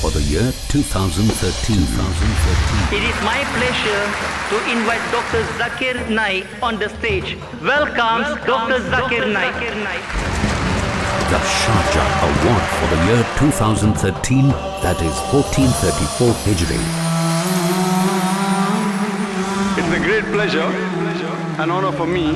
for the year 2013. It is my pleasure to invite Dr. Zakir Naik on the stage. Welcome, Dr. Zakir Naik. The Sharjah Award for the year 2013, that is 1434 Hijri. It's a great pleasure and honor for me.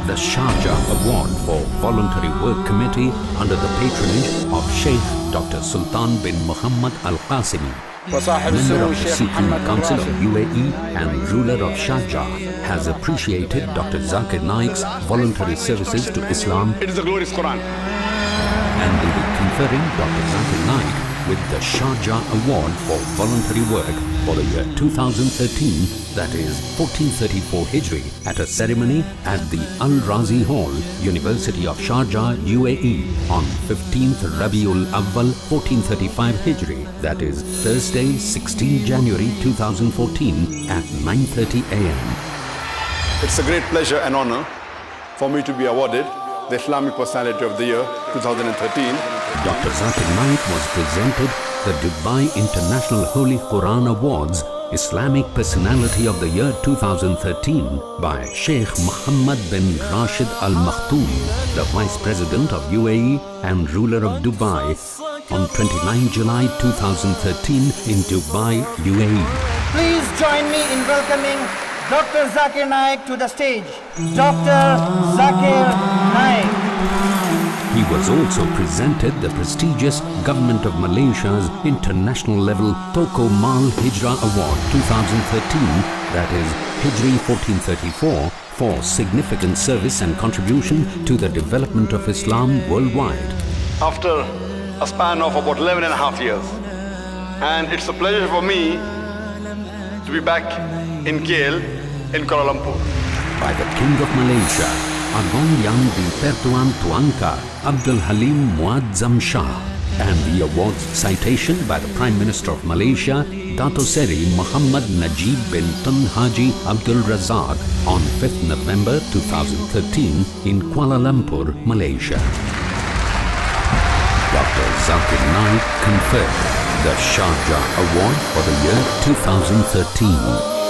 The Sharjah Award for Voluntary Work Committee under the patronage of Sheikh Dr. Sultan bin Muhammad Al Qasimi, member of the Supreme Council of UAE and ruler of Sharjah, has appreciated Dr. Zakir Naik's voluntary services to Islam It is the glorious Quran. and will be conferring Dr. Zakir Naik with the Sharjah Award for Voluntary Work for the year 2013, that is 1434 Hijri, at a ceremony at the Al Razi Hall, University of Sharjah, UAE, on 15th Rabiul Awwal 1435 Hijri, that is Thursday, 16 January 2014 at 9:30 a.m. It's a great pleasure and honor for me to be awarded the Islamic Personality of the Year 2013. Dr. Zakir Naik was presented the Dubai International Holy Quran Awards Islamic Personality of the Year 2013 by Sheikh Mohammed bin Rashid Al Maktoum, the Vice President of UAE and ruler of Dubai, on 29 July 2013 in Dubai, UAE. Please join me in welcoming Dr. Zakir Naik to the stage. Dr. Zakir Naik. He was also presented the prestigious Government of Malaysia's international level Toko Mal Hijrah Award 2013, that is Hijri 1434, for significant service and contribution to the development of Islam worldwide. After a span of about 11 and a half years. And it's a pleasure for me to be back in KL in Kuala Lumpur. By the King of Malaysia, Agong Yang di Pertuan Tuanka Abdul Halim Muazzam Shah, and the awards citation by the Prime Minister of Malaysia, Dato Seri Muhammad Najib bin Tun Haji Abdul Razak, on 5th November 2013 in Kuala Lumpur, Malaysia. Dr. Zakir Naik conferred the Sharjah Award for the year 2013.